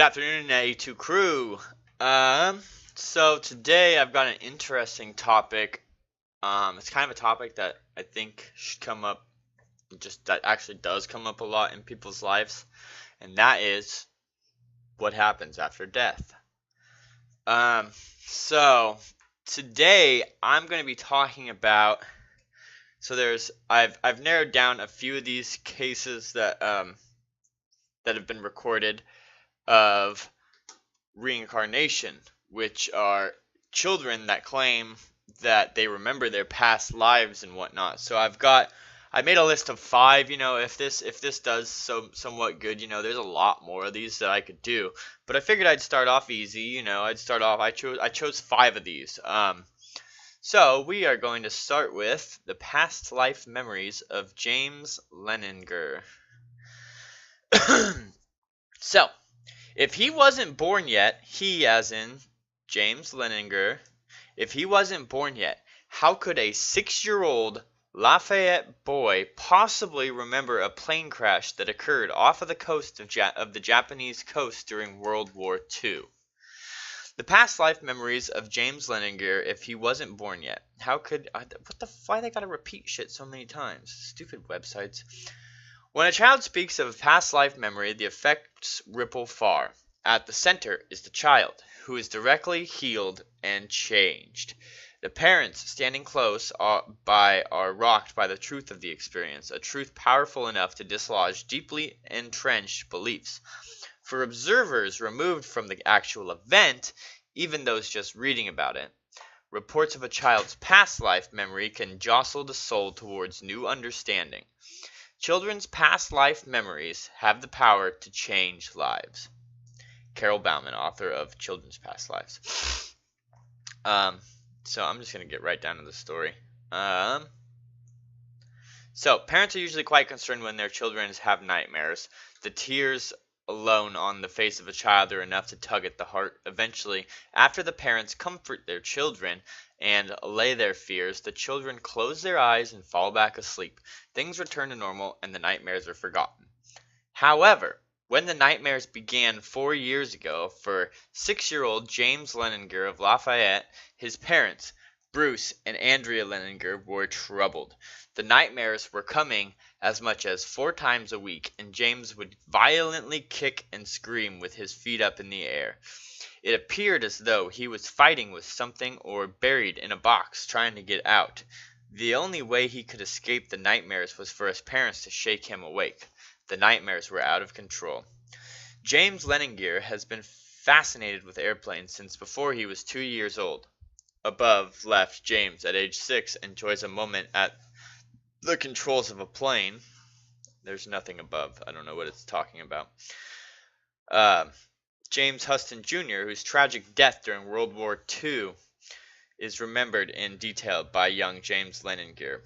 afternoon, A2 crew. So today I've got an interesting topic. It's kind of a topic that I think should come up, just that actually does come up a lot in people's lives, and that is what happens after death. So today I'm going to be talking about. I've narrowed down a few of these cases that have been recorded of reincarnation, which are children that claim that they remember their past lives and whatnot. So I made a list of 5. If this does somewhat good, there's a lot more of these that I could do. But I figured I'd start off easy. I chose 5 of these. So we are going to start with the past life memories of James Leininger. So, if he wasn't born yet, he, as in James Leininger, if he wasn't born yet, how could a 6-year-old Lafayette boy possibly remember a plane crash that occurred off of the coast of the Japanese coast during World War II? The past life memories of James Leininger, if he wasn't born yet. Why they gotta repeat shit so many times? Stupid websites. When a child speaks of a past life memory, the effects ripple far. At the center is the child, who is directly healed and changed. The parents standing close by are rocked by the truth of the experience, a truth powerful enough to dislodge deeply entrenched beliefs. For observers removed from the actual event, even those just reading about it, reports of a child's past life memory can jostle the soul towards new understanding. Children's past life memories have the power to change lives. Carol Bauman, author of Children's Past Lives. So I'm just going to get right down to the story. So parents are usually quite concerned when their children have nightmares. The tears alone on the face of a child are enough to tug at the heart. Eventually, after the parents comfort their children and allay their fears, the children close their eyes and fall back asleep. Things return to normal and the nightmares are forgotten. However, when the nightmares began 4 years ago for 6-year-old James Leininger of Lafayette, his parents, Bruce and Andrea Leininger, were troubled. The nightmares were coming as much as 4 times a week, and James would violently kick and scream with his feet up in the air. It appeared as though he was fighting with something or buried in a box trying to get out. The only way he could escape the nightmares was for his parents to shake him awake. The nightmares were out of control. James Leininger has been fascinated with airplanes since before he was 2 years old. Above left, James, at age 6, enjoys a moment at the controls of a plane. There's nothing above. I don't know what it's talking about. James Huston Jr., whose tragic death during World War II is remembered in detail by young James Leininger.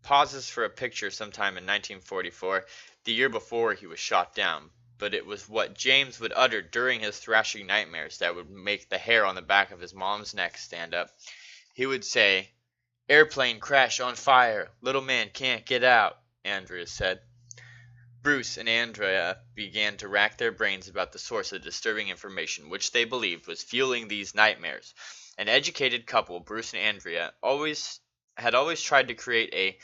Pauses for a picture sometime in 1944, the year before he was shot down, but it was what James would utter during his thrashing nightmares that would make the hair on the back of his mom's neck stand up. He would say, "Airplane crash on fire, little man can't get out," Andrea said. Bruce and Andrea began to rack their brains about the source of disturbing information which they believed was fueling these nightmares. An educated couple, Bruce and Andrea, had always tried to create a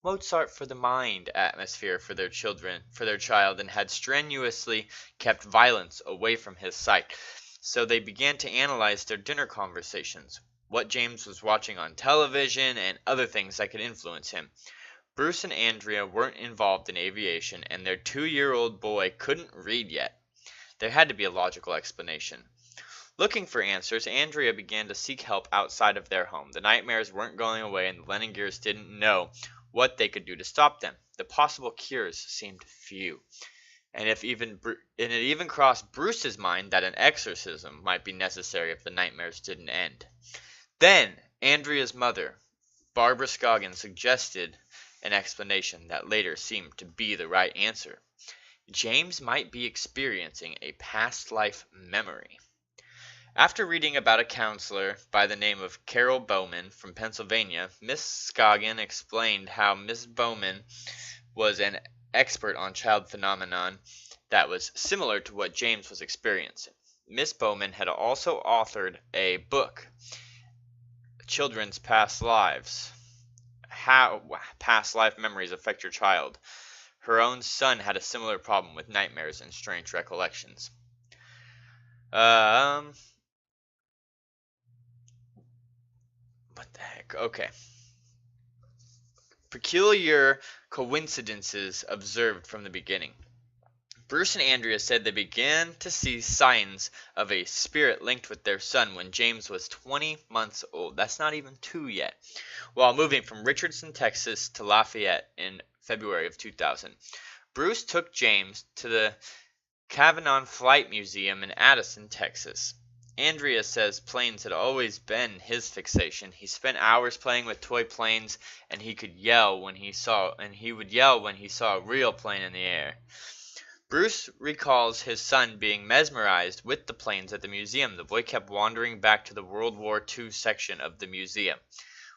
Mozart for the mind atmosphere for their child, and had strenuously kept violence away from his sight. So they began to analyze their dinner conversations, what James was watching on television, and other things that could influence him. Bruce and Andrea weren't involved in aviation, and their 2-year-old boy couldn't read yet. There had to be a logical explanation. Looking for answers, Andrea began to seek help outside of their home. The nightmares weren't going away, and the Leiningers didn't know what they could do to stop them. The possible cures seemed few, and it even crossed Bruce's mind that an exorcism might be necessary if the nightmares didn't end. Then Andrea's mother, Barbro Karlen, suggested an explanation that later seemed to be the right answer. James might be experiencing a past life memory. After reading about a counselor by the name of Carol Bauman from Pennsylvania, Miss Scoggin explained how Miss Bauman was an expert on child phenomenon that was similar to what James was experiencing. Miss Bowman had also authored a book, Children's Past Lives, How Past Life Memories Affect Your Child. Her own son had a similar problem with nightmares and strange recollections. What the heck? Okay. Peculiar coincidences observed from the beginning. Bruce and Andrea said they began to see signs of a spirit linked with their son when James was 20 months old. That's not even 2 yet. While moving from Richardson, Texas to Lafayette in February of 2000. Bruce took James to the Cavanaugh Flight Museum in Addison, Texas. Andrea says planes had always been his fixation. He spent hours playing with toy planes, and he would yell when he saw a real plane in the air. Bruce recalls his son being mesmerized with the planes at the museum. The boy kept wandering back to the World War II section of the museum.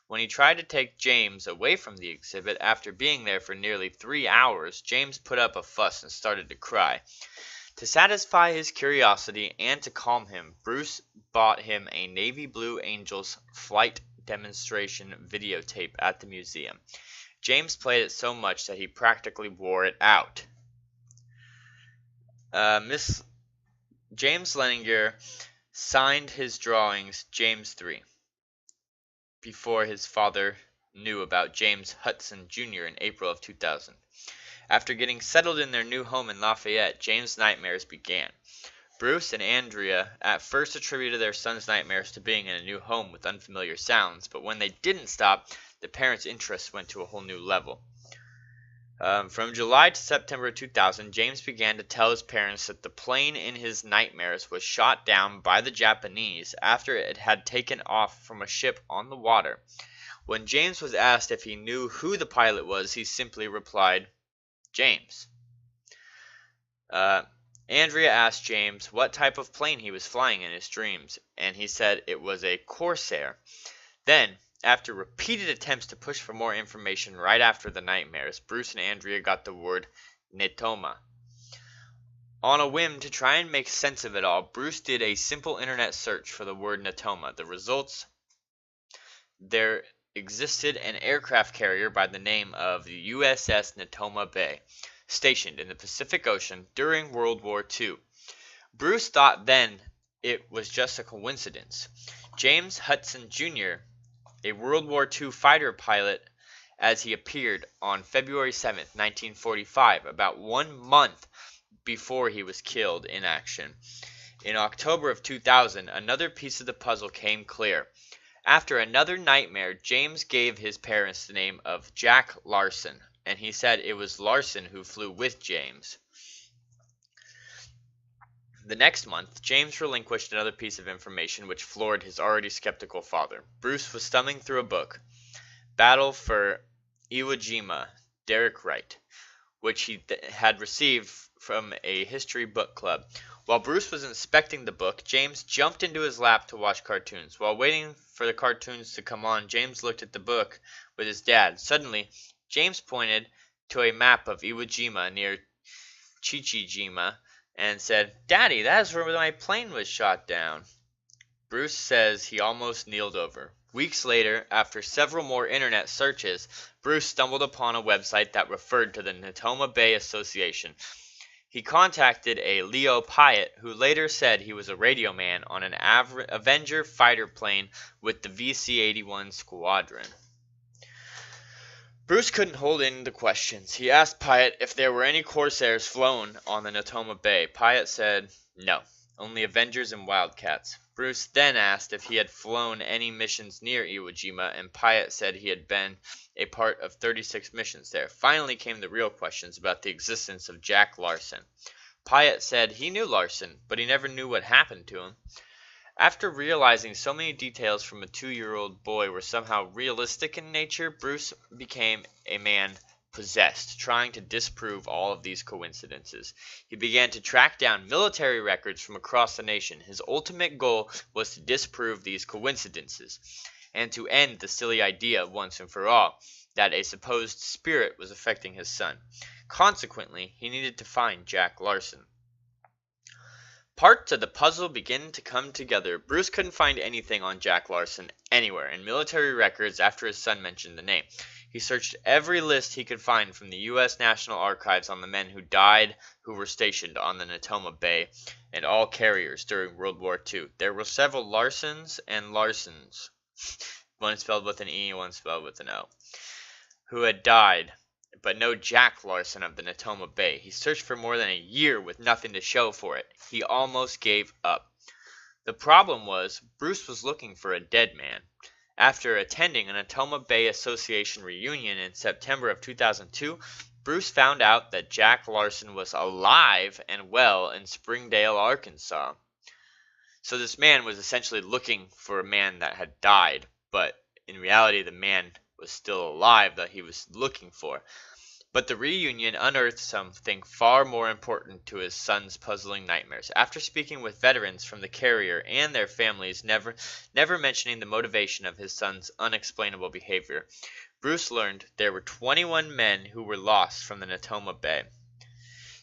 When he tried to take James away from the exhibit after being there for nearly 3 hours, James put up a fuss and started to cry. To satisfy his curiosity and to calm him, Bruce bought him a navy blue Angels flight demonstration videotape at the museum. James played it so much that he practically wore it out. James Leininger signed his drawings James 3 before his father knew about James Hudson Jr. in April of 2000. After getting settled in their new home in Lafayette, James' nightmares began. Bruce and Andrea at first attributed their son's nightmares to being in a new home with unfamiliar sounds, but when they didn't stop, the parents' interest went to a whole new level. From July to September 2000, James began to tell his parents that the plane in his nightmares was shot down by the Japanese after it had taken off from a ship on the water. When James was asked if he knew who the pilot was, he simply replied, James. Andrea asked James what type of plane he was flying in his dreams, and he said it was a Corsair. Then, after repeated attempts to push for more information right after the nightmares, Bruce and Andrea got the word Netoma. On a whim to try and make sense of it all, Bruce did a simple internet search for the word Netoma. The results: there existed an aircraft carrier by the name of the USS Netoma Bay, stationed in the Pacific Ocean during World War II. Bruce thought then it was just a coincidence. James Hudson Jr., a World War II fighter pilot, as he appeared on February 7, 1945, about 1 month before he was killed in action. In October of 2000, another piece of the puzzle came clear. After another nightmare, James gave his parents the name of Jack Larson, and he said it was Larson who flew with James. The next month, James relinquished another piece of information which floored his already skeptical father. Bruce was thumbing through a book, Battle for Iwo Jima, Derek Wright, which he had received from a history book club. While Bruce was inspecting the book, James jumped into his lap to watch cartoons. While waiting for the cartoons to come on, James looked at the book with his dad. Suddenly, James pointed to a map of Iwo Jima near Chichijima and said, "Daddy, that is where my plane was shot down." Bruce says he almost kneeled over. Weeks later, after several more internet searches, Bruce stumbled upon a website that referred to the Netoma Bay Association. He contacted a Leo Pyatt, who later said he was a radio man on an Avenger fighter plane with the VC-81 squadron. Bruce couldn't hold in the questions. He asked Pyatt if there were any Corsairs flown on the Netoma Bay. Pyatt said no, only Avengers and Wildcats. Bruce then asked if he had flown any missions near Iwo Jima, and Pyatt said he had been a part of 36 missions there. Finally came the real questions about the existence of Jack Larson. Pyatt said he knew Larson, but he never knew what happened to him. After realizing so many details from a 2-year-old boy were somehow realistic in nature, Bruce became a man possessed, trying to disprove all of these coincidences. He began to track down military records from across the nation. His ultimate goal was to disprove these coincidences, and to end the silly idea once and for all that a supposed spirit was affecting his son. Consequently, he needed to find Jack Larson. Parts of the puzzle begin to come together. Bruce couldn't find anything on Jack Larson anywhere in military records after his son mentioned the name. He searched every list he could find from the U.S. National Archives on the men who died who were stationed on the Natoma Bay and all carriers during World War II. There were several Larsons and Larsons, one spelled with an E, one spelled with an O, who had died, but no Jack Larson of the Natoma Bay. He searched for more than a year with nothing to show for it. He almost gave up. The problem was, Bruce was looking for a dead man. After attending a Natoma Bay Association reunion in September of 2002, Bruce found out that Jack Larson was alive and well in Springdale, Arkansas. So this man was essentially looking for a man that had died, but in reality the man was still alive that he was looking for. But the reunion unearthed something far more important to his son's puzzling nightmares. After speaking with veterans from the carrier and their families, never mentioning the motivation of his son's unexplainable behavior, Bruce learned there were 21 men who were lost from the Natoma Bay.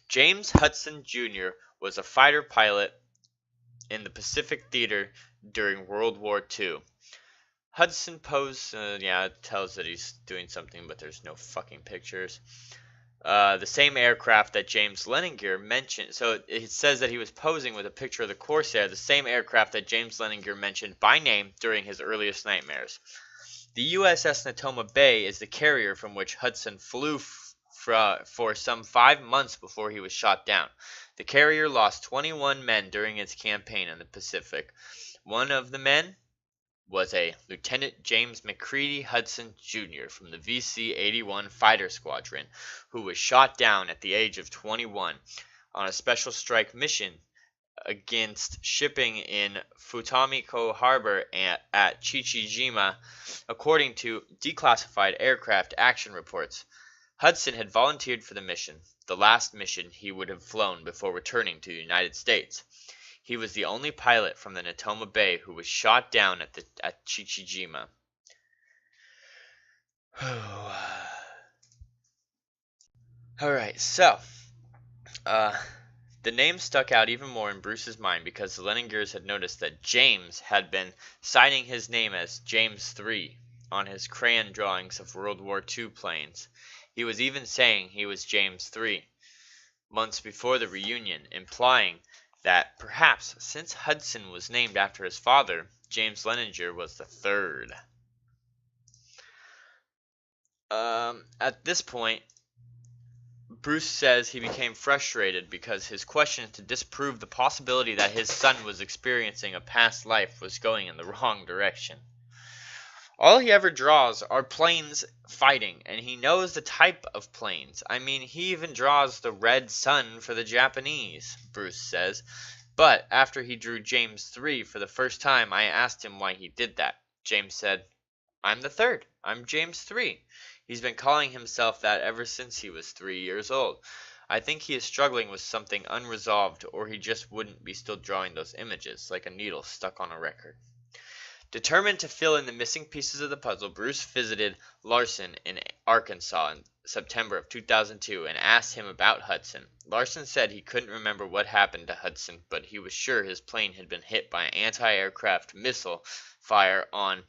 James Hudson Jr. was a fighter pilot in the Pacific Theater during World War II. Hudson posed, it tells that he's doing something, but there's no fucking pictures. The same aircraft that James Leininger mentioned, so it says that he was posing with a picture of the Corsair, the same aircraft that James Leininger mentioned by name during his earliest nightmares. The USS Natoma Bay is the carrier from which Hudson flew for some 5 months before he was shot down. The carrier lost 21 men during its campaign in the Pacific. One of the men was a Lieutenant James McCready Hudson Jr. from the VC-81 Fighter Squadron, who was shot down at the age of 21 on a special strike mission against shipping in Futamiko Harbor at Chichijima, according to declassified aircraft action reports. Hudson had volunteered for the mission, the last mission he would have flown before returning to the United States. He was the only pilot from the Natoma Bay who was shot down at Chichijima. Alright, so, the name stuck out even more in Bruce's mind because the Leiningers had noticed that James had been signing his name as James III on his crayon drawings of World War II planes. He was even saying he was James III months before the reunion, implying that perhaps since Hudson was named after his father, James Leininger was the third. At this point, Bruce says he became frustrated because his question to disprove the possibility that his son was experiencing a past life was going in the wrong direction. All he ever draws are planes fighting, and he knows the type of planes. I mean, he even draws the red sun for the Japanese, Bruce says. But after he drew James III for the first time, I asked him why he did that. James said, "I'm the third. I'm James III. He's been calling himself that ever since he was 3 years old. I think he is struggling with something unresolved, or he just wouldn't be still drawing those images, like a needle stuck on a record." Determined to fill in the missing pieces of the puzzle, Bruce visited Larson in Arkansas in September of 2002 and asked him about Hudson. Larson said he couldn't remember what happened to Hudson, but he was sure his plane had been hit by anti-aircraft missile fire on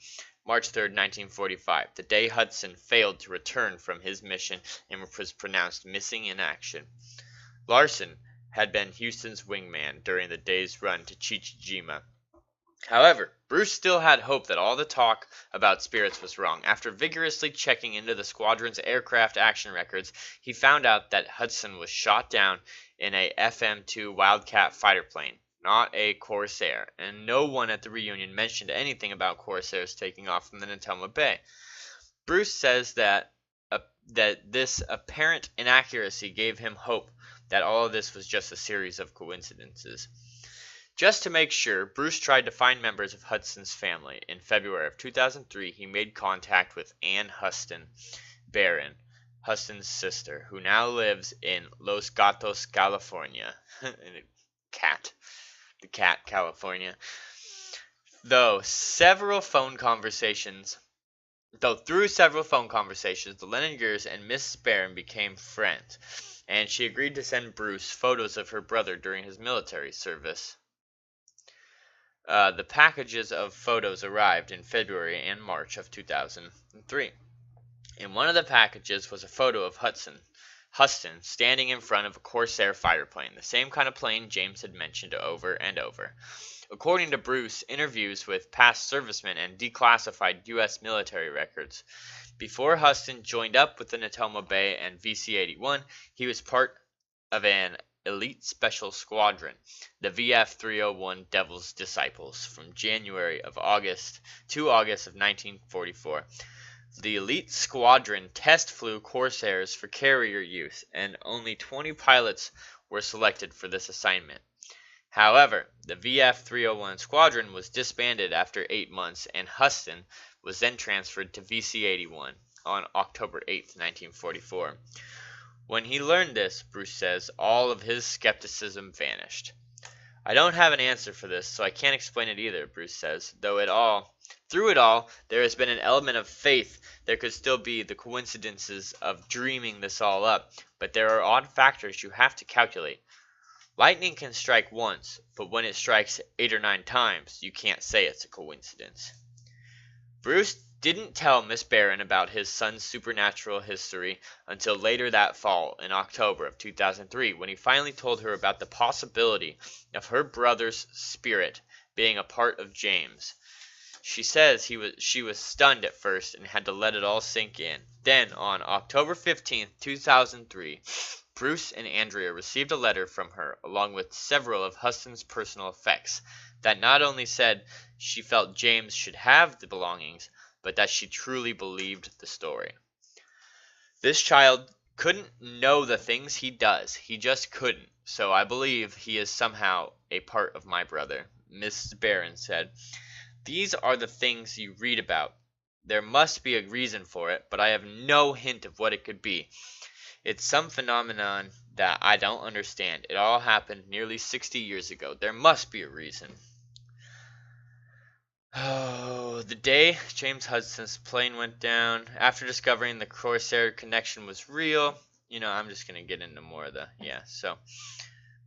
March 3, 1945, the day Hudson failed to return from his mission and was pronounced missing in action. Larson had been Houston's wingman during the day's run to Chichijima. However, Bruce still had hope that all the talk about spirits was wrong. After vigorously checking into the squadron's aircraft action records, he found out that Hudson was shot down in a FM-2 Wildcat fighter plane, not a Corsair, and no one at the reunion mentioned anything about Corsairs taking off from the Natoma Bay. Bruce says that this apparent inaccuracy gave him hope that all of this was just a series of coincidences. Just to make sure, Bruce tried to find members of Hudson's family. In February of 2003, he made contact with Ann Huston Barron, Huston's sister, who now lives in Los Gatos, California. California. Though several phone conversations Though through several phone conversations, the Leiningers and Mrs. Barron became friends, and she agreed to send Bruce photos of her brother during his military service. The packages of photos arrived in February and March of 2003. In one of the packages was a photo of Huston standing in front of a Corsair fighter plane, the same kind of plane James had mentioned over and over. According to Bruce, interviews with past servicemen and declassified U.S. military records, before Huston joined up with the Natoma Bay and VC-81, he was part of an elite special squadron, the VF-301 Devil's Disciples, from January of August to August of 1944. The elite squadron test flew Corsairs for carrier use, and only 20 pilots were selected for this assignment. However, the VF-301 squadron was disbanded after 8 months, and Huston was then transferred to VC-81 on October 8, 1944. When he learned this, Bruce says, all of his skepticism vanished. I don't have an answer for this, so I can't explain it either, Bruce says, through it all, there has been an element of faith. There could still be the coincidences of dreaming this all up, but there are odd factors you have to calculate. Lightning can strike once, but when it strikes 8 or 9 times, you can't say it's a coincidence. Bruce didn't tell Miss Barron about his son's supernatural history until later that fall, in October of 2003, when he finally told her about the possibility of her brother's spirit being a part of James. She says she was stunned at first and had to let it all sink in. Then, on October 15, 2003, Bruce and Andrea received a letter from her, along with several of Huston's personal effects, that not only said she felt James should have the belongings, but that she truly believed the story. This child couldn't know the things he does. He just couldn't. So I believe he is somehow a part of my brother, Mrs. Barron said. These are the things you read about. There must be a reason for it, but I have no hint of what it could be. It's some phenomenon that I don't understand. It all happened nearly 60 years ago. There must be a reason. Oh, the day James Hudson's plane went down, after discovering the Corsair connection was real, I'm just going to get into more of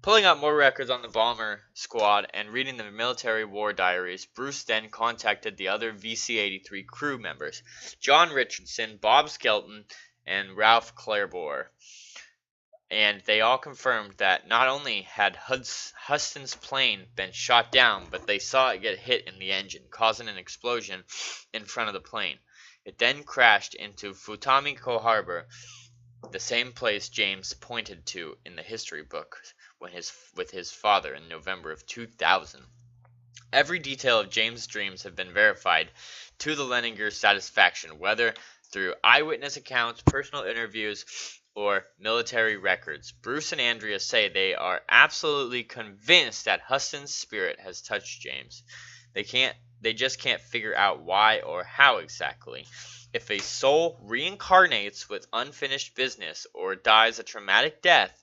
pulling up more records on the bomber squad and reading the military war diaries, Bruce then contacted the other VC-83 crew members, John Richardson, Bob Skelton, and Ralph Claiborne, and they all confirmed that not only had Huston's plane been shot down, but they saw it get hit in the engine, causing an explosion in front of the plane. It then crashed into Futamiko Harbor, the same place James pointed to in the history book with his father in November of 2000. Every detail of James' dreams have been verified to the Leiningers' satisfaction, whether through eyewitness accounts, personal interviews, or military records. Bruce and Andrea say they are absolutely convinced that Huston's spirit has touched James. They just can't figure out why or how exactly. If a soul reincarnates with unfinished business or dies a traumatic death,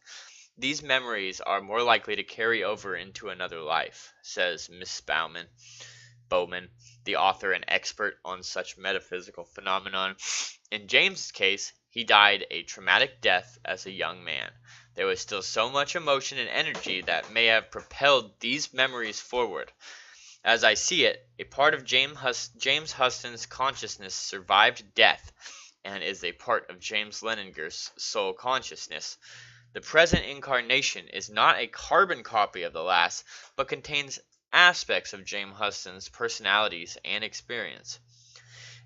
these memories are more likely to carry over into another life, says Miss Bowman, the author and expert on such metaphysical phenomenon. In James's case, he died a traumatic death as a young man. There was still so much emotion and energy that may have propelled these memories forward. As I see it, a part of James Huston's consciousness survived death and is a part of James Leininger's soul consciousness. The present incarnation is not a carbon copy of the last, but contains aspects of James Huston's personalities and experience.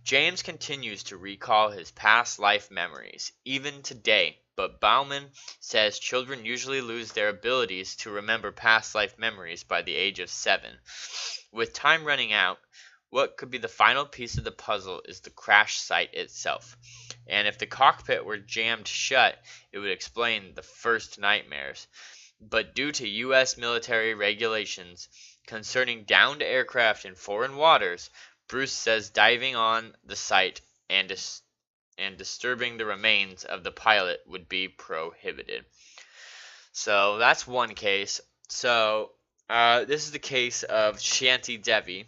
James continues to recall his past life memories, even today, but Bauman says children usually lose their abilities to remember past life memories by the age of 7. With time running out, what could be the final piece of the puzzle is the crash site itself. And if the cockpit were jammed shut, it would explain the first nightmares. But due to U.S. military regulations concerning downed aircraft in foreign waters, Bruce says diving on the site and disturbing the remains of the pilot would be prohibited. So that's one case. So this is the case of Shanti Devi.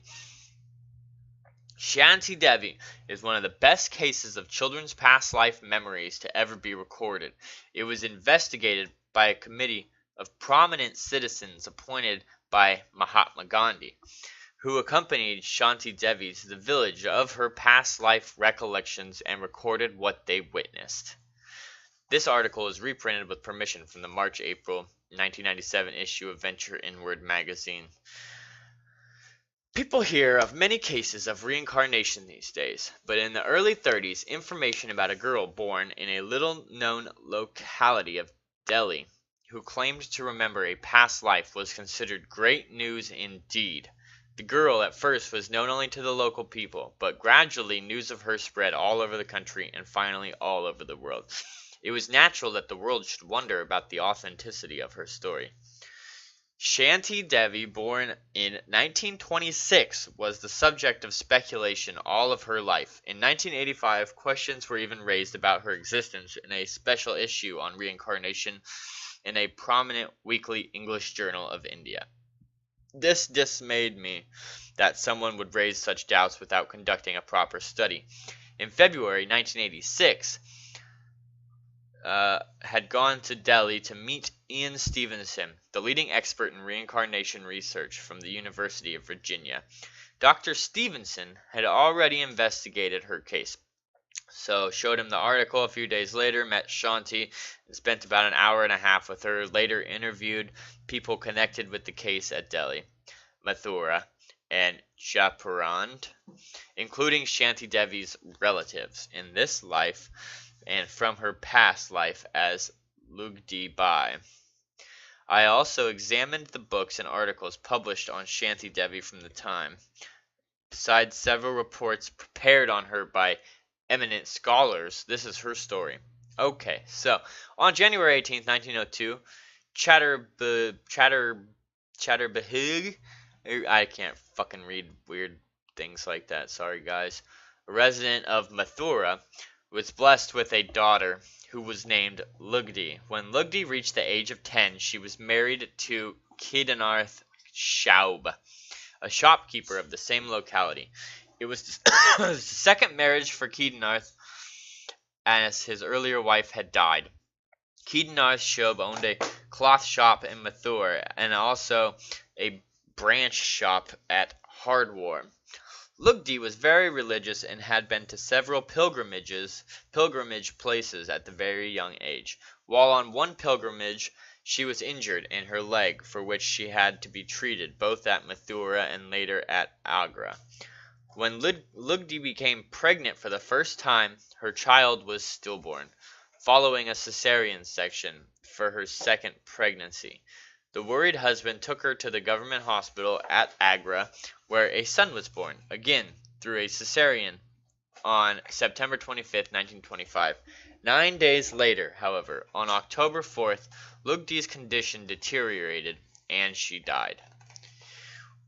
Shanti Devi is one of the best cases of children's past life memories to ever be recorded. It was investigated by a committee of prominent citizens appointed by Mahatma Gandhi, who accompanied Shanti Devi to the village of her past life recollections and recorded what they witnessed. This article is reprinted with permission from the March-April 1997 issue of Venture Inward magazine. People hear of many cases of reincarnation these days, but in the early 30s, information about a girl born in a little-known locality of Delhi who claimed to remember a past life was considered great news indeed. The girl at first was known only to the local people, but gradually news of her spread all over the country and finally all over the world. It was natural that the world should wonder about the authenticity of her story. Shanti Devi, born in 1926, was the subject of speculation all of her life. In 1985, questions were even raised about her existence in a special issue on reincarnation in a prominent weekly English journal of India. This dismayed me that someone would raise such doubts without conducting a proper study. In February 1986, had gone to Delhi to meet Ian Stevenson, the leading expert in reincarnation research from the University of Virginia. Dr. Stevenson had already investigated her case, so showed him the article a few days later, met Shanti, and spent about an hour and a half with her, later interviewed people connected with the case at Delhi, Mathura, and Japarand, including Shanti Devi's relatives in this life and from her past life as Lugdi Bai. I also examined the books and articles published on Shanti Devi from the time, besides several reports prepared on her by eminent scholars. This is her story. Okay, so on January 18th, 1902, Chatterbahig, I can't fucking read weird things like that, sorry guys, a resident of Mathura, was blessed with a daughter who was named Lugdi. When Lugdi reached the age of 10, she was married to Kedarnath Shaub, a shopkeeper of the same locality. It was the second marriage for Kedarnath, as his earlier wife had died. Kedarnath Shaub owned a cloth shop in Mathura and also a branch shop at Hardwar. Lugdi was very religious and had been to several pilgrimage places at the very young age. While on one pilgrimage, she was injured in her leg, for which she had to be treated both at Mathura and later at Agra. When Lugdi became pregnant for the first time, her child was stillborn, following a cesarean section for her second pregnancy. The worried husband took her to the government hospital at Agra, where a son was born, again through a cesarean, on September 25, 1925. 9 days later, however, on October 4th, Lugdi's condition deteriorated and she died.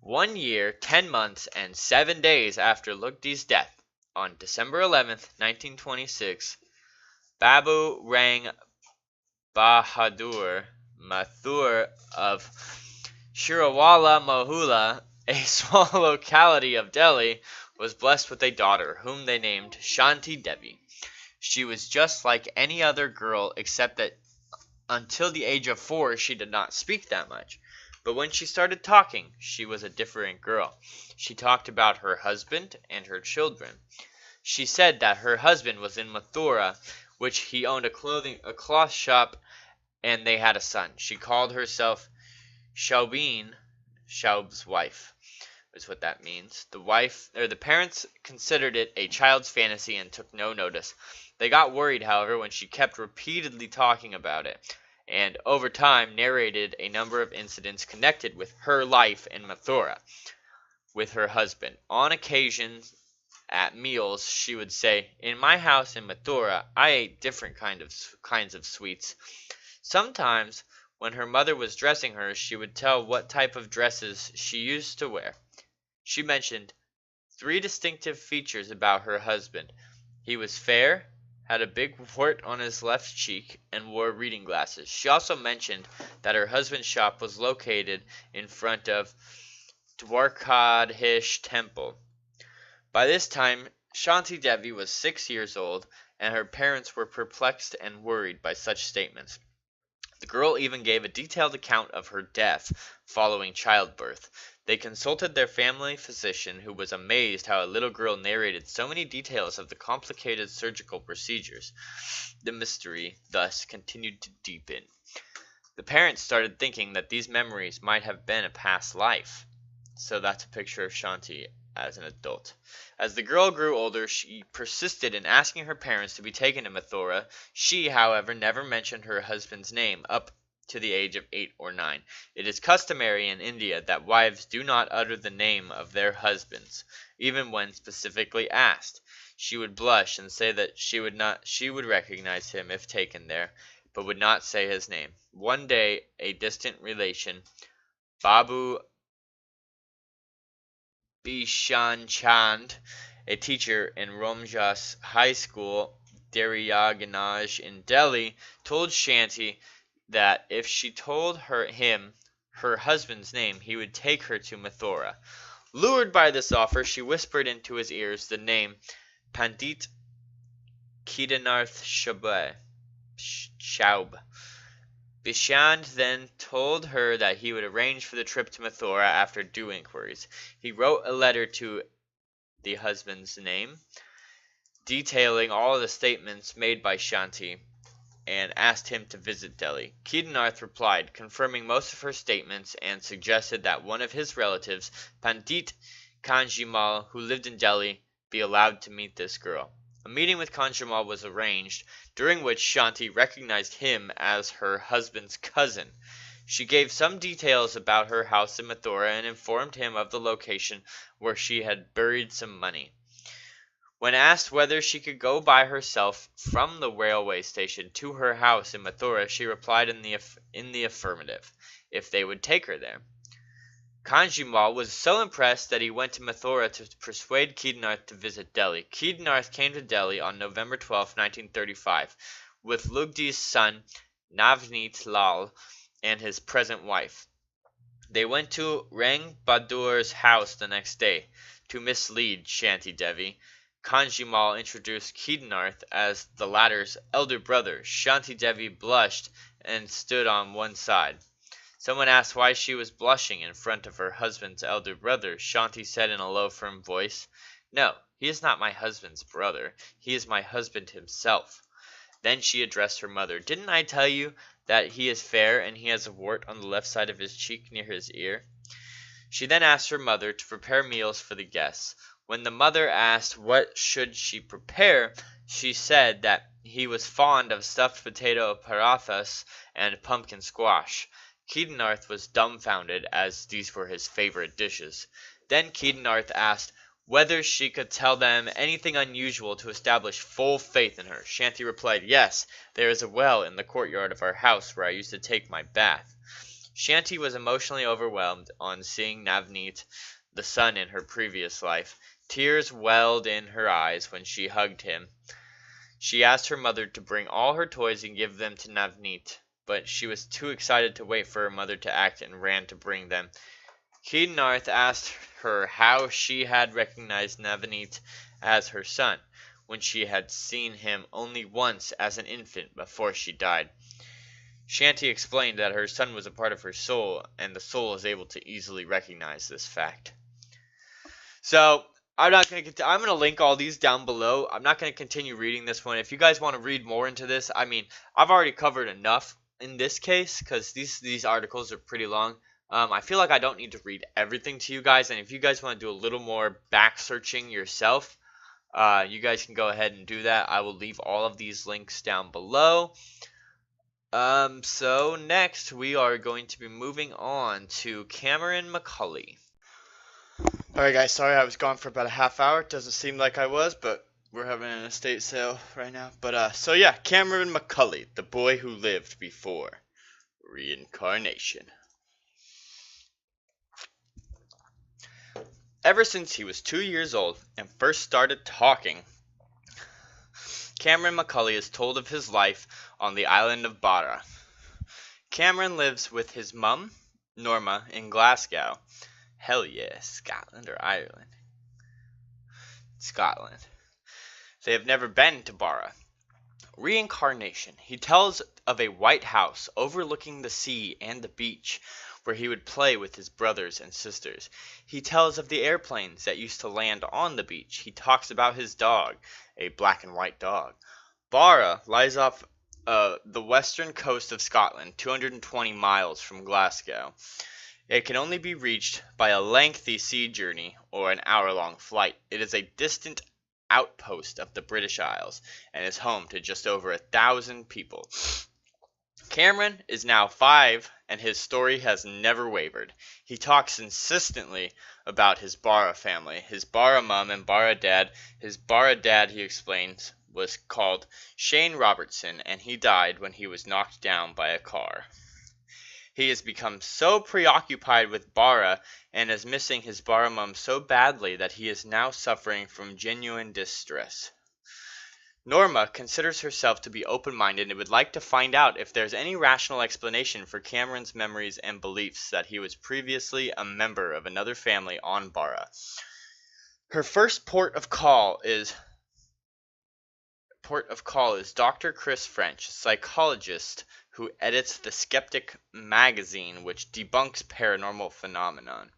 1 year, 10 months, and 7 days after Lugdi's death, on December 11th, 1926, Babu Rang Bahadur Mathur of Shirawala Mohula, a small locality of Delhi, was blessed with a daughter, whom they named Shanti Devi. She was just like any other girl, except that until the age of 4 she did not speak that much. But when she started talking, she was a different girl. She talked about her husband and her children. She said that her husband was in Mathura, which he owned a cloth shop, and they had a son. She called herself Shaubin, Shaub's wife, is what that means. The parents considered it a child's fantasy and took no notice. They got worried, however, when she kept repeatedly talking about it, and over time narrated a number of incidents connected with her life in Mathura with her husband. On occasion, at meals, she would say, "In my house in Mathura, I ate different kinds of sweets." Sometimes, when her mother was dressing her, she would tell what type of dresses she used to wear. She mentioned 3 distinctive features about her husband. He was fair, had a big wart on his left cheek, and wore reading glasses. She also mentioned that her husband's shop was located in front of Dwarkadhish Temple. By this time, Shanti Devi was 6 years old, and her parents were perplexed and worried by such statements. The girl even gave a detailed account of her death following childbirth. They consulted their family physician, who was amazed how a little girl narrated so many details of the complicated surgical procedures. The mystery thus continued to deepen. The parents started thinking that these memories might have been a past life. So that's a picture of Shanti as an adult. As the girl grew older, she persisted in asking her parents to be taken to Mathura. She, however, never mentioned her husband's name up to the age of 8 or 9. It is customary in India that wives do not utter the name of their husbands, even when specifically asked. She would blush and say that she would recognize him if taken there, but would not say his name. One day, a distant relation, Babu Bishan Chand, a teacher in Romjas High School, Daryaganaj in Delhi, told Shanti that if she told him her husband's name, he would take her to Mathura. Lured by this offer, she whispered into his ears the name Pandit Kedarnath Chaub. Bishand then told her that he would arrange for the trip to Mathura after due inquiries. He wrote a letter to the husband's name, detailing all the statements made by Shanti, and asked him to visit Delhi. Kedarnath replied, confirming most of her statements, and suggested that one of his relatives, Pandit Kanjimal, who lived in Delhi, be allowed to meet this girl. A meeting with Kanjimal was arranged, during which Shanti recognized him as her husband's cousin. She gave some details about her house in Mathura and informed him of the location where she had buried some money. When asked whether she could go by herself from the railway station to her house in Mathura, she replied in the affirmative, if they would take her there. Kanjimal was so impressed that he went to Mathura to persuade Kedarnath to visit Delhi. Kedarnath came to Delhi on November 12, 1935, with Lugdi's son Navneet Lal and his present wife. They went to Rang Bahadur's house the next day. To mislead Shanti Devi, Kanjimal introduced Kedarnath as the latter's elder brother. Shanti Devi blushed and stood on one side. Someone asked why she was blushing in front of her husband's elder brother. Shanti said in a low, firm voice, "No, he is not my husband's brother. He is my husband himself." Then she addressed her mother. "Didn't I tell you that he is fair and he has a wart on the left side of his cheek near his ear?" She then asked her mother to prepare meals for the guests. When the mother asked what should she prepare, she said that he was fond of stuffed potato parathas and pumpkin squash. Kedarnath was dumbfounded, as these were his favorite dishes. Then Kedarnath asked whether she could tell them anything unusual to establish full faith in her. Shanti replied, "Yes, there is a well in the courtyard of our house where I used to take my bath." Shanti was emotionally overwhelmed on seeing Navneet, the son in her previous life. Tears welled in her eyes when she hugged him. She asked her mother to bring all her toys and give them to Navneet, but she was too excited to wait for her mother to act and ran to bring them. Kedarnath asked her how she had recognized Navneet as her son, when she had seen him only once as an infant before she died. Shanti explained that her son was a part of her soul, and the soul is able to easily recognize this fact. So, I'm going to link all these down below. I'm not going to continue reading this one. If you guys want to read more into this, I mean, I've already covered enough in this case, because these articles are pretty long. I feel like I don't need to read everything to you guys, and if you guys want to do a little more back searching yourself, you guys can go ahead and do that. I will leave all of these links down below. So next we are going to be moving on to Cameron Macauley. Alright guys, sorry I was gone for about a half hour. It doesn't seem like I was, but we're having an estate sale right now. But so yeah, Cameron Macauley, the boy who lived before Reincarnation. Ever since he was 2 years old and first started talking, Cameron Macauley is told of his life on the island of Barra. Cameron lives with his mum, Norma, in Glasgow. Hell yeah, Scotland or Ireland. Scotland. They have never been to Barra. Reincarnation. He tells of a white house overlooking the sea and the beach, where he would play with his brothers and sisters. He tells of the airplanes that used to land on the beach. He talks about his dog, a black and white dog. Barra lies off the western coast of Scotland, 220 miles from Glasgow. It can only be reached by a lengthy sea journey or an hour-long flight. It is a distant outpost of the British Isles and is home to just over 1,000 people. Cameron is now 5 and his story has never wavered. He talks insistently about his Barra family, his Barra mum and Barra dad. His Barra dad, he explains, was called Shane Robertson, and he died when he was knocked down by a car. He has become so preoccupied with Barra and is missing his Barra mum so badly that he is now suffering from genuine distress. Norma considers herself to be open-minded and would like to find out if there's any rational explanation for Cameron's memories and beliefs that he was previously a member of another family on Barra. Her first port of call is Dr. Chris French, a psychologist who edits the Skeptic magazine, which debunks paranormal phenomenon.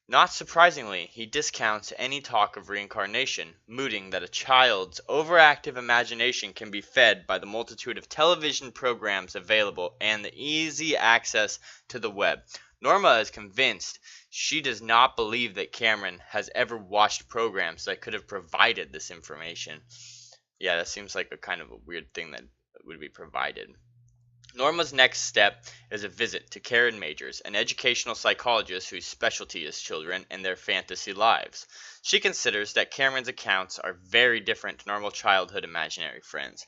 Not surprisingly, he discounts any talk of reincarnation, mooting that a child's overactive imagination can be fed by the multitude of television programs available and the easy access to the web. Norma is convinced she does not believe that Cameron has ever watched programs that could have provided this information. Yeah, that seems like a kind of a weird thing that would be provided. Norma's next step is a visit to Karen Majors, an educational psychologist whose specialty is children and their fantasy lives. She considers that Cameron's accounts are very different to normal childhood imaginary friends.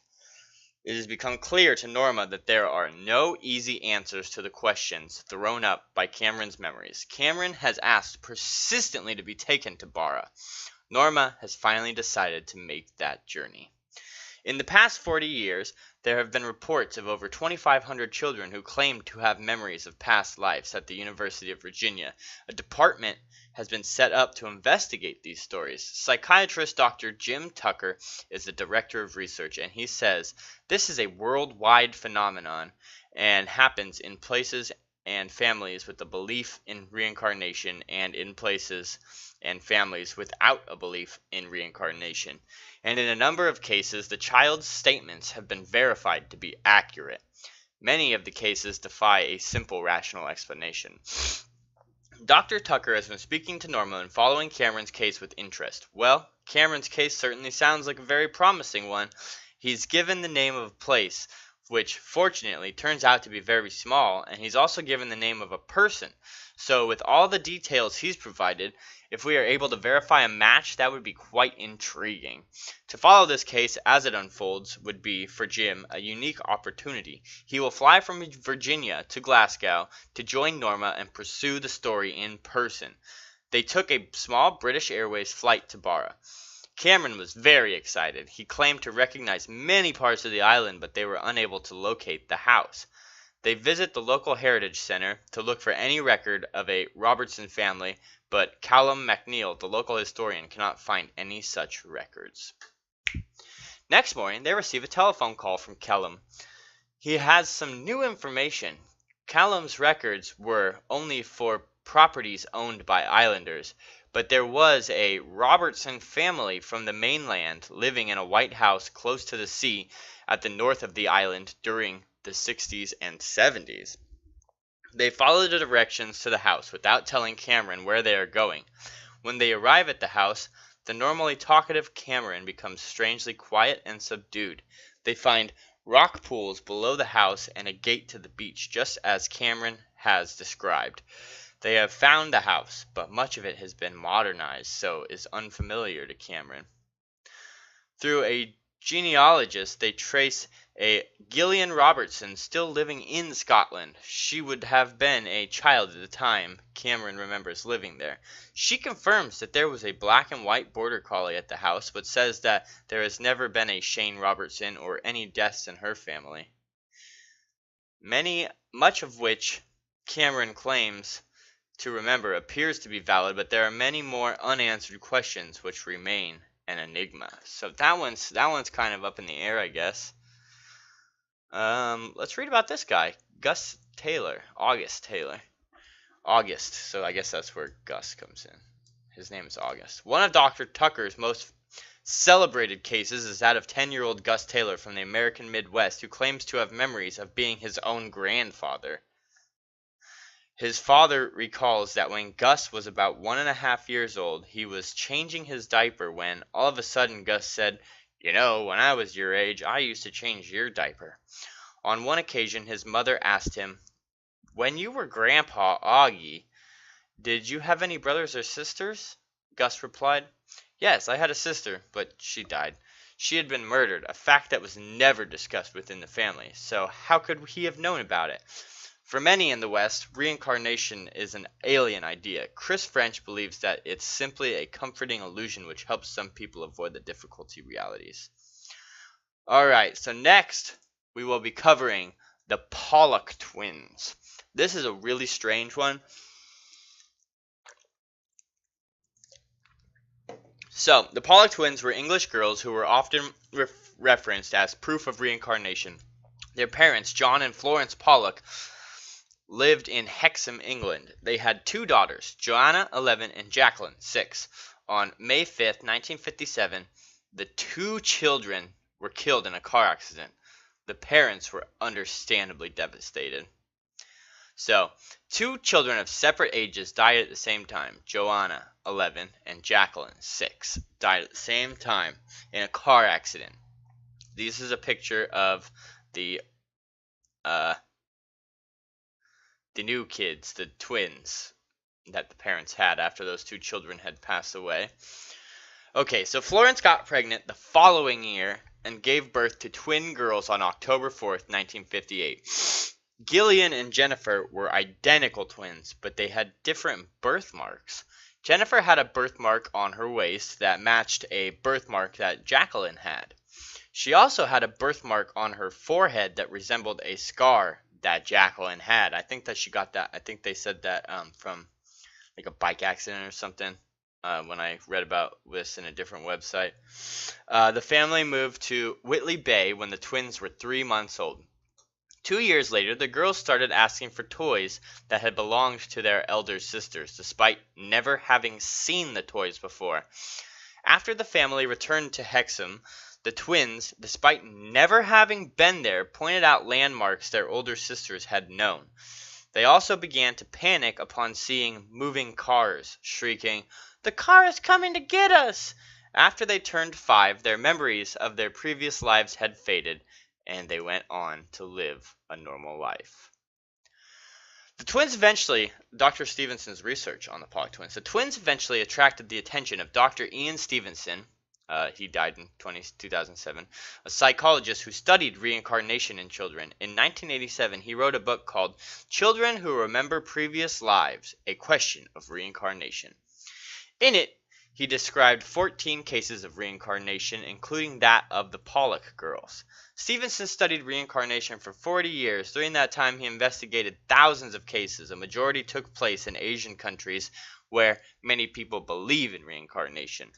It has become clear to Norma that there are no easy answers to the questions thrown up by Cameron's memories. Cameron has asked persistently to be taken to Barra. Norma has finally decided to make that journey. In the past 40 years, there have been reports of over 2,500 children who claim to have memories of past lives at the University of Virginia. A department has been set up to investigate these stories. Psychiatrist Dr. Jim Tucker is the director of research, and he says this is a worldwide phenomenon and happens in places and families with a belief in reincarnation and in places and families without a belief in reincarnation. And in a number of cases, the child's statements have been verified to be accurate. Many of the cases defy a simple rational explanation. Dr. Tucker has been speaking to Norma and following Cameron's case with interest. Well, Cameron's case certainly sounds like a very promising one. He's given the name of a place, which fortunately turns out to be very small, and he's also given the name of a person. So with all the details he's provided, if we are able to verify a match, that would be quite intriguing. To follow this case as it unfolds would be, for Jim, a unique opportunity. He will fly from Virginia to Glasgow to join Norma and pursue the story in person. They took a small British Airways flight to Barra. Cameron was very excited. He claimed to recognize many parts of the island, but they were unable to locate the house. They visit the local heritage center to look for any record of a Robertson family, but Callum MacNeil, the local historian, cannot find any such records. Next morning, they receive a telephone call from Callum. He has some new information. Callum's records were only for properties owned by islanders, but there was a Robertson family from the mainland living in a white house close to the sea at the north of the island during the 60s and 70s. They follow the directions to the house without telling Cameron where they are going. When they arrive at the house, the normally talkative Cameron becomes strangely quiet and subdued. They find rock pools below the house and a gate to the beach, just as Cameron has described. They have found the house, but much of it has been modernized, so is unfamiliar to Cameron. Through a genealogist, they trace a Gillian Robertson still living in Scotland. She would have been a child at the time Cameron remembers living there. She confirms that there was a black and white border collie at the house, but says that there has never been a Shane Robertson or any deaths in her family. Much of which Cameron claims to remember appears to be valid, but there are many more unanswered questions which remain an enigma. So that one's kind of up in the air, I guess. Let's read about this guy, Gus Taylor, August Taylor. August, so I guess that's where Gus comes in. His name is August. One of Dr. Tucker's most celebrated cases is that of 10-year-old Gus Taylor from the American Midwest, who claims to have memories of being his own grandfather. His father recalls that when Gus was about 1.5 years old, he was changing his diaper when, all of a sudden, Gus said, "You know, when I was your age, I used to change your diaper." On one occasion, his mother asked him, "When you were Grandpa Augie, did you have any brothers or sisters?" Gus replied, "Yes, I had a sister, but she died. She had been murdered, a fact that was never discussed within the family, so how could he have known about it?" For many in the West, reincarnation is an alien idea. Chris French believes that it's simply a comforting illusion which helps some people avoid the difficult realities. Alright, so next we will be covering the Pollock Twins. This is a really strange one. So, the Pollock Twins were English girls who were often referenced as proof of reincarnation. Their parents, John and Florence Pollock, lived in Hexham, England. They had two daughters, Joanna, 11, and Jacqueline, 6. On May 5th, 1957, the two children were killed in a car accident. The parents were understandably devastated. So, two children of separate ages died at the same time. Joanna, 11, and Jacqueline, 6, died at the same time in a car accident. This is a picture of the new kids, the twins that the parents had after those two children had passed away. Okay, so Florence got pregnant the following year and gave birth to twin girls on October 4th, 1958. Gillian and Jennifer were identical twins, but they had different birthmarks. Jennifer had a birthmark on her waist that matched a birthmark that Jacqueline had. She also had a birthmark on her forehead that resembled a scar that Jacqueline had. I think that she got that. I think they said that from like a bike accident or something when I read about this in a different website. The family moved to Whitley Bay when the twins were 3 months old. 2 years later, the girls started asking for toys that had belonged to their elder sisters, despite never having seen the toys before. After the family returned to Hexham, the twins, despite never having been there, pointed out landmarks their older sisters had known. They also began to panic upon seeing moving cars, shrieking, "The car is coming to get us!" After they turned 5, their memories of their previous lives had faded, and they went on to live a normal life. The twins eventually, Dr. Stevenson's research on the Pollock twins, the twins eventually attracted the attention of Dr. Ian Stevenson. He died in 2007, a psychologist who studied reincarnation in children. In 1987, he wrote a book called Children Who Remember Previous Lives, A Question of Reincarnation. In it, he described 14 cases of reincarnation, including that of the Pollock girls. Stevenson studied reincarnation for 40 years. During that time, he investigated thousands of cases. A majority took place in Asian countries where many people believe in reincarnation.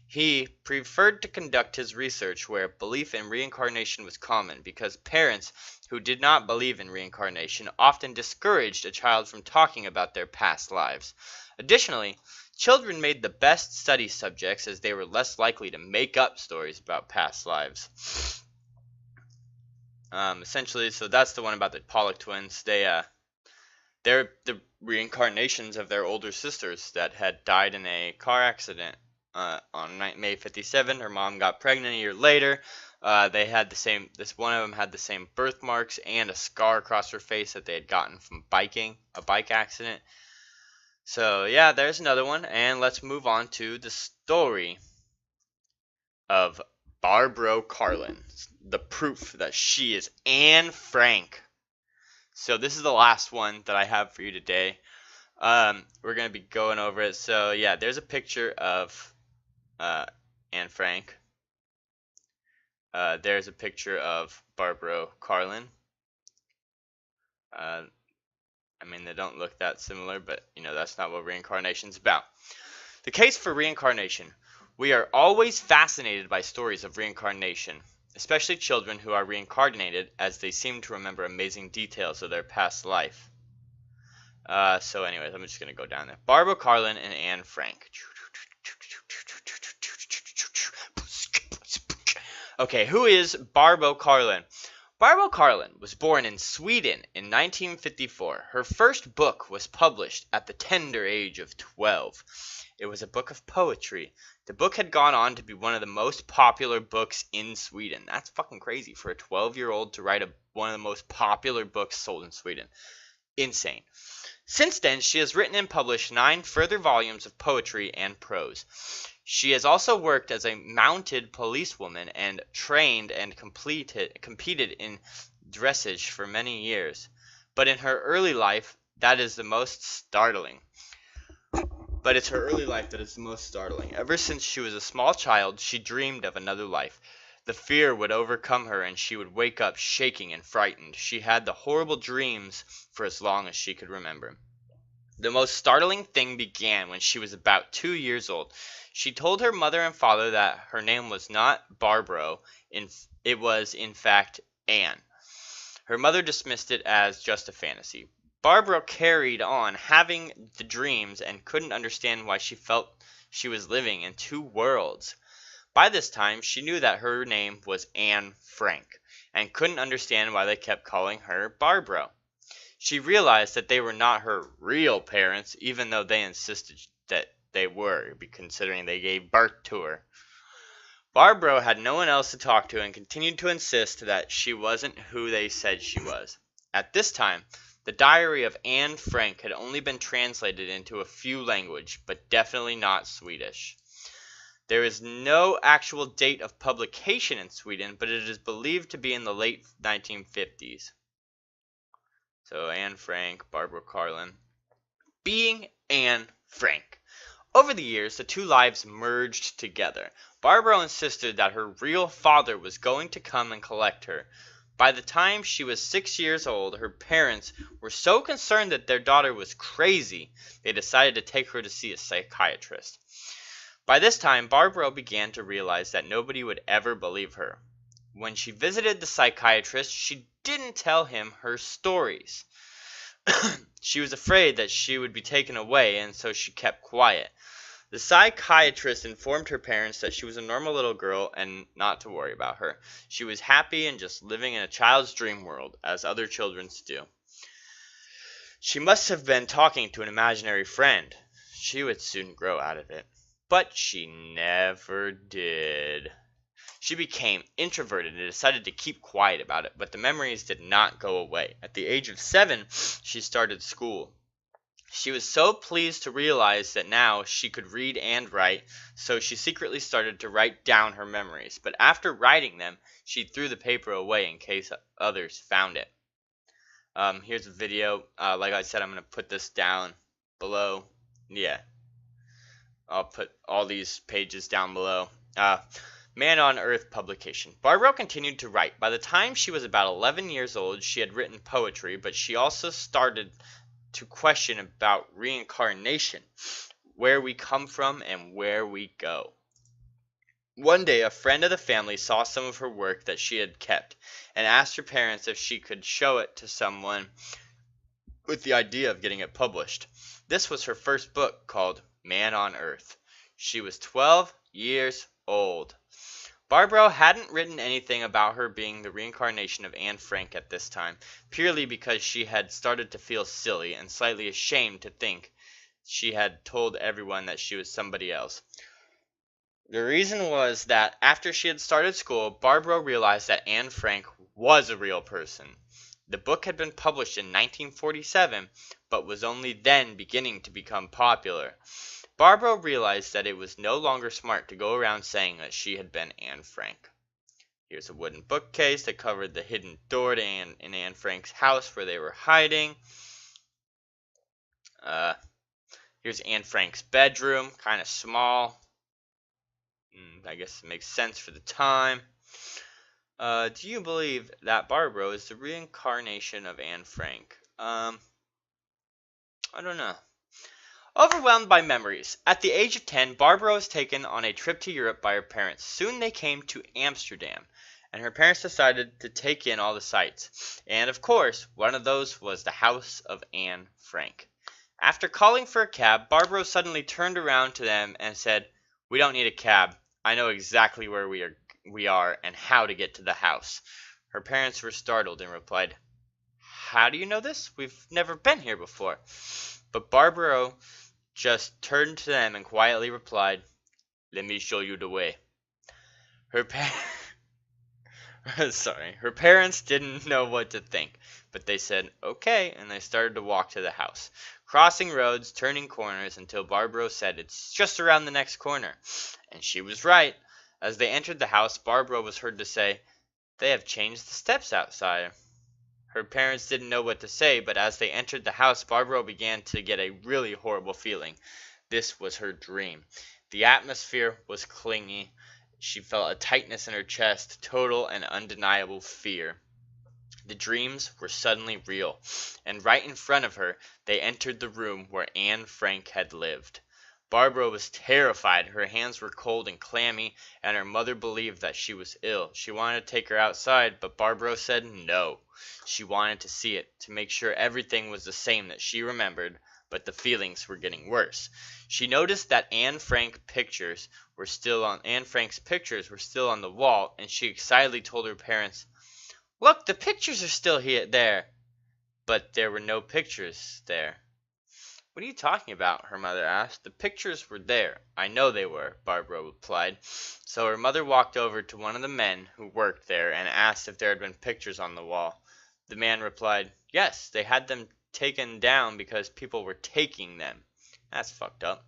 He preferred to conduct his research where belief in reincarnation was common, because parents who did not believe in reincarnation often discouraged a child from talking about their past lives. Additionally, children made the best study subjects as they were less likely to make up stories about past lives. Essentially, so that's the one about the Pollock twins. They're the reincarnations of their older sisters that had died in a car accident on May 57. Her mom got pregnant a year later. They had the same. One of them had the same birthmarks and a scar across her face that they had gotten from a bike accident. So yeah, there's another one, and let's move on to the story of Barbro Karlen, the proof that she is Anne Frank. So this is the last one that I have for you today. We're going to be going over it. So yeah, there's a picture of Anne Frank. There's a picture of Barbro Karlen. I mean, they don't look that similar, but that's not what reincarnation's about. The case for reincarnation. We are always fascinated by stories of reincarnation, especially children who are reincarnated, as they seem to remember amazing details of their past life. So anyways, I'm just going to go down there. Barbro Karlen and Anne Frank. Okay, who is Barbro Karlen? Barbro Karlen was born in Sweden in 1954. Her first book was published at the tender age of 12. It was a book of poetry. The book had gone on to be one of the most popular books in Sweden. That's fucking crazy for a 12-year-old to write one of the most popular books sold in Sweden. Insane. Since then, she has written and published 9 further volumes of poetry and prose. She has also worked as a mounted policewoman and trained and competed in dressage for many years. But in her early life, that is the most startling. It's her early life that is the most startling. Ever since she was a small child, she dreamed of another life. The fear would overcome her and she would wake up shaking and frightened. She had the horrible dreams for as long as she could remember. The most startling thing began when she was about 2 years old. She told her mother and father that her name was not Barbro, it was in fact Anne. Her mother dismissed it as just a fantasy. Barbro carried on having the dreams and couldn't understand why she felt she was living in 2 worlds. By this time, she knew that her name was Anne Frank, and couldn't understand why they kept calling her Barbro. She realized that they were not her real parents, even though they insisted that they were, considering they gave birth to her. Barbro had no one else to talk to and continued to insist that she wasn't who they said she was. At this time, the diary of Anne Frank had only been translated into a few languages, but definitely not Swedish. There is no actual date of publication in Sweden, but it is believed to be in the late 1950s. So Anne Frank, Barbro Karlen. Being Anne Frank. Over the years, the 2 lives merged together. Barbro insisted that her real father was going to come and collect her. By the time she was 6 years old, her parents were so concerned that their daughter was crazy, they decided to take her to see a psychiatrist. By this time, Barbro began to realize that nobody would ever believe her. When she visited the psychiatrist, she didn't tell him her stories. She was afraid that she would be taken away, and so she kept quiet. The psychiatrist informed her parents that she was a normal little girl and not to worry about her. She was happy and just living in a child's dream world, as other children do. She must have been talking to an imaginary friend. She would soon grow out of it. But she never did. She became introverted and decided to keep quiet about it, but the memories did not go away. At the age of 7, she started school. She was so pleased to realize that now she could read and write, so she secretly started to write down her memories. But after writing them, she threw the paper away in case others found it. Here's a video. Like I said, I'm going to put this down below. Yeah. I'll put all these pages down below. Man on Earth publication. Barbro continued to write. By the time she was about 11 years old, she had written poetry, but she also started to question about reincarnation, where we come from and where we go. One day, a friend of the family saw some of her work that she had kept and asked her parents if she could show it to someone with the idea of getting it published. This was her first book, called Man on Earth. She was 12 years old. Barbro hadn't written anything about her being the reincarnation of Anne Frank at this time, purely because she had started to feel silly and slightly ashamed to think she had told everyone that she was somebody else. The reason was that after she had started school, Barbro realized that Anne Frank was a real person. The book had been published in 1947, but was only then beginning to become popular. Barbro realized that it was no longer smart to go around saying that she had been Anne Frank. Here's a wooden bookcase that covered the hidden door to in Anne Frank's house where they were hiding. Here's Anne Frank's bedroom, kind of small. I guess it makes sense for the time. Do you believe that Barbro is the reincarnation of Anne Frank? I don't know. Overwhelmed by memories, at the age of 10, Barbara was taken on a trip to Europe by her parents. Soon they came to Amsterdam, and her parents decided to take in all the sights. And of course, one of those was the house of Anne Frank. After calling for a cab, Barbara suddenly turned around to them and said, "We don't need a cab. I know exactly where we are and how to get to the house." Her parents were startled and replied, "How do you know this? We've never been here before." But Barbara just turned to them and quietly replied, "Let me show you the way." Her her parents didn't know what to think, but they said, "Okay," and they started to walk to the house, crossing roads, turning corners, until Barbara said, "It's just around the next corner." And she was right. As they entered the house, Barbara was heard to say, "They have changed the steps outside." Her parents didn't know what to say, but as they entered the house, Barbara began to get a really horrible feeling. This was her dream. The atmosphere was clingy. She felt a tightness in her chest, total and undeniable fear. The dreams were suddenly real, and right in front of her, they entered the room where Anne Frank had lived. Barbara was terrified. Her hands were cold and clammy, and her mother believed that she was ill. She wanted to take her outside, but Barbara said no. She wanted to see it, to make sure everything was the same that she remembered, but the feelings were getting worse. She noticed that Anne Frank's pictures were still on the wall, and she excitedly told her parents, "Look, the pictures are still there." But there were no pictures there. "What are you talking about?" her mother asked. "The pictures were there." "I know they were," Barbara replied. So her mother walked over to one of the men who worked there and asked if there had been pictures on the wall. The man replied, "Yes, they had them taken down because people were taking them." That's fucked up.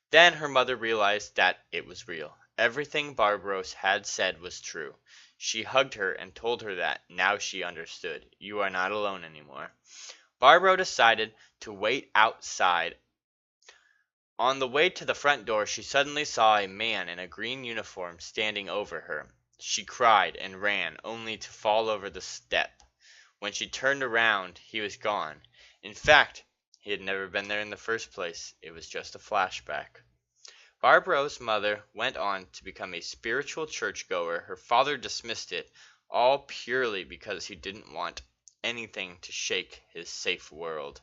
Then her mother realized that it was real. Everything Barbara had said was true. She hugged her and told her that now she understood. "You are not alone anymore." Barbara decided to wait outside. On the way to the front door, she suddenly saw a man in a green uniform standing over her. She cried and ran, only to fall over the step. When she turned around, he was gone. In fact, he had never been there in the first place. It was just a flashback. Barbara's mother went on to become a spiritual churchgoer. Her father dismissed it, all purely because he didn't want anything to shake his safe world.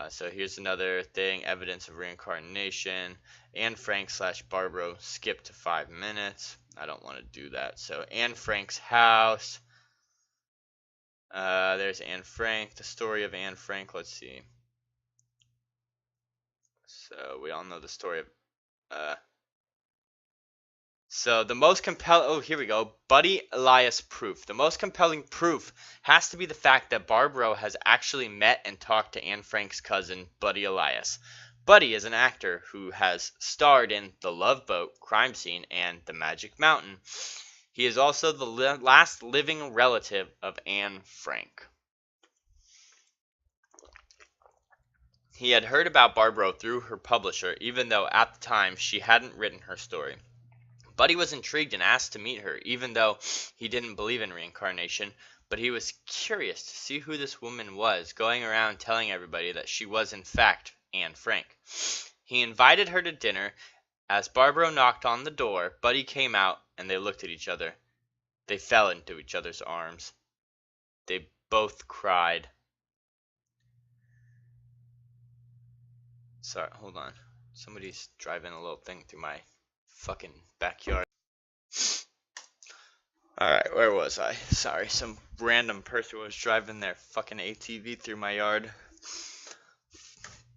So here's another thing, evidence of reincarnation. Anne Frank / Barbro skip to 5 minutes. I don't want to do that. So Anne Frank's house. There's Anne Frank, the story of Anne Frank. Let's see. So we all know the story of So the most compelling, oh, here we go, Buddy Elias proof. The most compelling proof has to be the fact that Barbro has actually met and talked to Anne Frank's cousin, Buddy Elias. Buddy is an actor who has starred in The Love Boat, Crime Scene, and The Magic Mountain. He is also the last living relative of Anne Frank. He had heard about Barbro through her publisher, even though at the time she hadn't written her story. Buddy was intrigued and asked to meet her, even though he didn't believe in reincarnation, but he was curious to see who this woman was, going around telling everybody that she was in fact Anne Frank. He invited her to dinner. As Barbro knocked on the door, Buddy came out, and they looked at each other. They fell into each other's arms. They both cried. Sorry, hold on. Somebody's driving a little thing through my fucking backyard. Alright, where was I? Sorry, some random person was driving their fucking ATV through my yard.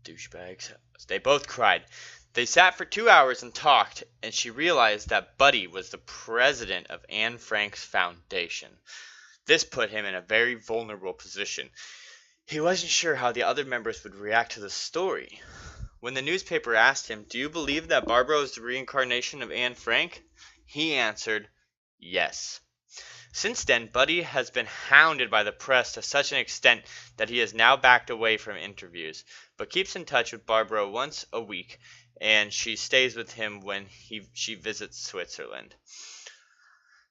Douchebags. They both cried. They sat for 2 hours and talked, and she realized that Buddy was the president of Anne Frank's foundation. This put him in a very vulnerable position. He wasn't sure how the other members would react to the story. When the newspaper asked him, "Do you believe that Barbro is the reincarnation of Anne Frank?" he answered, "Yes." Since then, Buddy has been hounded by the press to such an extent that he has now backed away from interviews, but keeps in touch with Barbro once a week, and she stays with him when she visits Switzerland.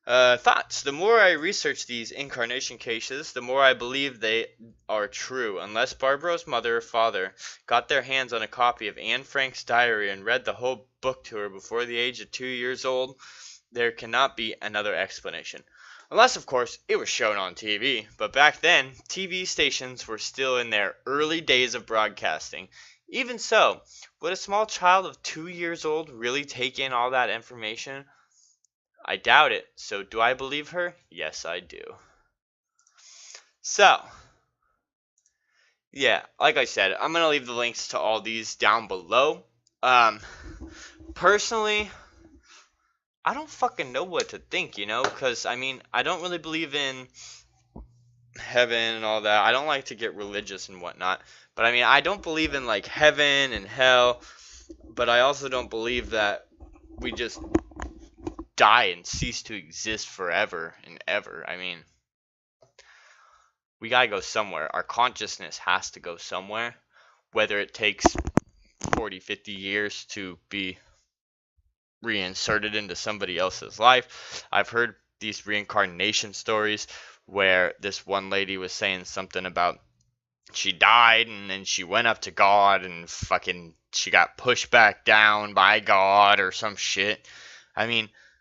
Thoughts. The more I research these incarnation cases, the more I believe they are true. Unless Barbro's mother or father got their hands on a copy of Anne Frank's diary and read the whole book to her before the age of 2 years old, there cannot be another explanation. Unless, of course, it was shown on TV. But back then, TV stations were still in their early days of broadcasting. Even so, would a small child of 2 years old really take in all that information? I doubt it. So do I believe her? Yes, I do. So, yeah, like I said, I'm going to leave the links to all these down below. Personally, I don't fucking know what to think, because, I don't really believe in heaven and all that. I don't like to get religious and whatnot. But, I don't believe in, like, heaven and hell. But I also don't believe that we just die and cease to exist forever and ever. We gotta go somewhere. Our consciousness has to go somewhere. Whether it takes 40, 50 years to be reinserted into somebody else's life. I've heard these reincarnation stories where this one lady was saying something about she died and then she went up to God and fucking she got pushed back down by God or some shit.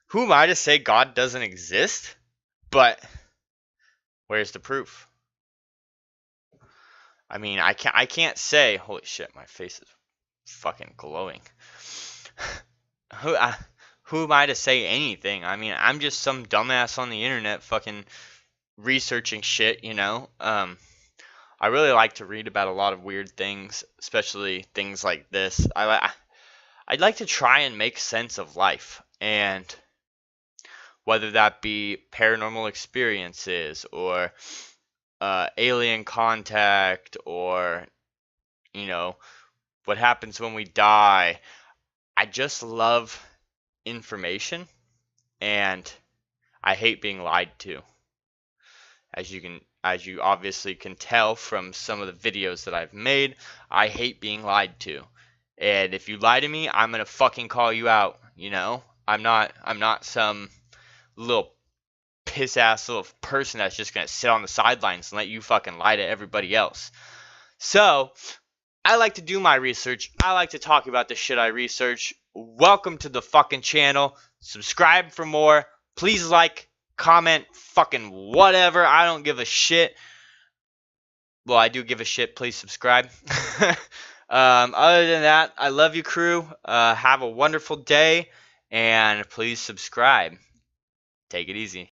Who am I to say God doesn't exist? But where's the proof? I can't say. Holy shit, my face is fucking glowing. Who am I to say anything? I'm just some dumbass on the internet fucking researching shit, I really like to read about a lot of weird things, especially things like this. I'd like to try and make sense of life, and whether that be paranormal experiences or alien contact or, what happens when we die. I just love information, and I hate being lied to. As you obviously can tell from some of the videos that I've made, I hate being lied to. And if you lie to me, I'm gonna fucking call you out, I'm not some little piss ass little person that's just gonna sit on the sidelines and let you fucking lie to everybody else. So, I like to do my research. I like to talk about the shit I research. Welcome to the fucking channel. Subscribe for more. Please like, comment, fucking whatever. I don't give a shit. Well, I do give a shit. Please subscribe. Other than that, I love you, crew. Have a wonderful day. And please subscribe. Take it easy.